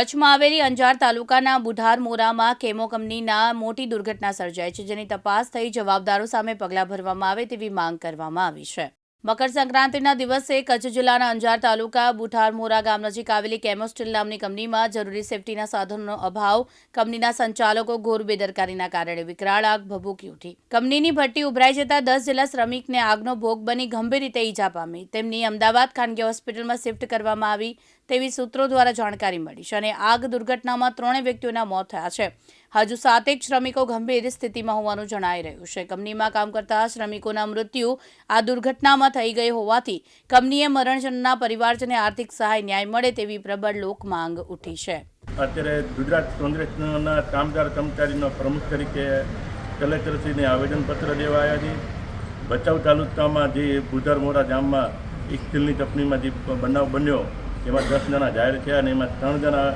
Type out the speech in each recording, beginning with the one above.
કચ્છમાં આવેલી અંજાર તાલુકાના બુઢારમોરામાં કેમો કંપનીના મોટી દુર્ઘટના સર્જાઈ છે, જેની તપાસ થઈ જવાબદારો સામે પગલાં ભરવામાં આવે તેવી માંગ કરવામાં આવી છે. મકર સંક્રાંતિના દિવસે કચ્છ જિલ્લાના અંજાર તાલુકા બુઢારમોરા ગામ નજીક આવેલી કેમો સ્ટીલ નામની કંપનીમાં જરૂરી સેફટીના સાધનોનો અભાવ, કંપનીના સંચાલકો ઘોર બેદરકારીના કારણે વિકરાળ આગ ભભૂકી ઉઠી. કંપનીની ભઠ્ઠી ઉભરાઈ જતા 10 જેટલા શ્રમિકને આગનો ભોગ બની ગંભીર રીતે ઈજા પામી. તેમની અમદાવાદ ખાનગી હોસ્પિટલમાં શિફ્ટ કરવામાં આવી તેવી સૂત્રો દ્વારા જાણકારી મળી છે અને આગ દુર્ઘટનામાં 3 વ્યક્તિઓના મોત થયા છે. હજુ 7 શ્રમિકો ગંભીર સ્થિતિમાં હોવાનું જણાઈ રહ્યું છે. કંપનીમાં કામ કરતા શ્રમિકોના મૃત્યુ આ દુર્ઘટનામાં થઈ ગઈ હોવાથી કંપનીએ મરણજનના પરિવારજનને આર્થિક સહાય ન્યાય મળે તેવી પ્રબળ લોક માંગ ઉઠી છે. અત્યારે ગુજરાત કોંગ્રેસના કામદાર કર્મચારીના પ્રમુખ તરીકે કલેક્ટરશ્રીને આવેદનપત્ર દેવા આવ્યા છે. ભચાઉ તાલુકામાં જે બુઢારમોરા ગામમાં એક સ્ટીલની કંપનીમાં જે બનાવ બન્યો એમાં 10 જણા જાહેર થયા અને એમાં 3 જણા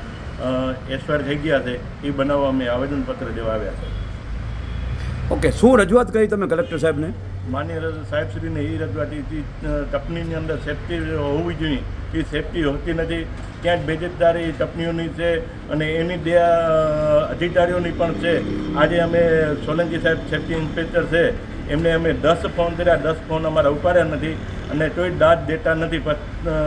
એક્સપાયર થઈ ગયા છે. એ બનાવવા અમે આવેદનપત્ર દેવા આવ્યા છે. ઓકે, શું રજૂઆત કરી તમે કલેક્ટર સાહેબને? માન્ય સાહેબશ્રીને એ રજૂઆત કંપનીની અંદર સેફટી હોવી જોઈએ, એ સેફટી હોતી નથી. ક્યાંક બેદરકારી કંપનીઓની છે અને એની બે અધિકારીઓની પણ છે. આજે અમે સોલંકી સાહેબ સેફટી ઇન્સ્પેક્ટર છે, એમને અમે 10 ફોન કર્યા, 10 ફોન અમારા ઉપાડ્યા નથી અને કોઈ દાદ દેતા નથી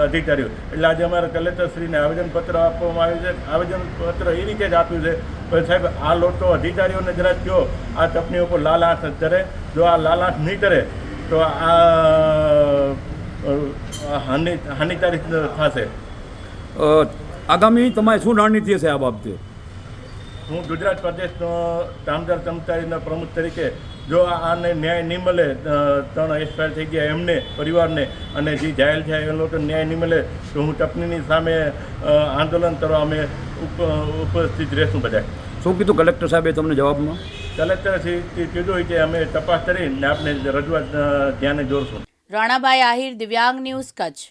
અધિકારીઓ. એટલે આજે અમારા કલેક્ટરશ્રીને આવેદનપત્ર આપવામાં આવ્યું છે. આવેદનપત્ર એ રીતે જ આપ્યું છે કે સાહેબ આ લોકો અધિકારીઓને જરા કહો આ કંપનીઓ પર લાલ આંખ કરે. જો આ લાલ આંખ નહીં કરે તો આ હાનિકારક થશે. આગામી તમારે શું રણનીતિ હશે આ બાબતે? હું ગુજરાત પ્રદેશનો કામદાર કર્મચારીના પ્રમુખ તરીકે જો આને ન્યાય નહીં મળે, 3 એક્સપાયર થઈ ગયા એમને પરિવારને અને જે જાહેર થયા એ લોકો ન્યાય નહીં મળે તો હું કંપનીની સામે આંદોલન કરવા અમે ઉપસ્થિત રહેશું. બધા શું કીધું કલેક્ટર સાહેબે તમને જવાબમાં? કલેક્ટરશ્રી કીધું હોય કે અમે તપાસ કરીને આપણે રજૂઆત ધ્યાને દોરશું. રાણાભાઈ આહિર, દિવ્યાંગ ન્યૂઝ, કચ્છ.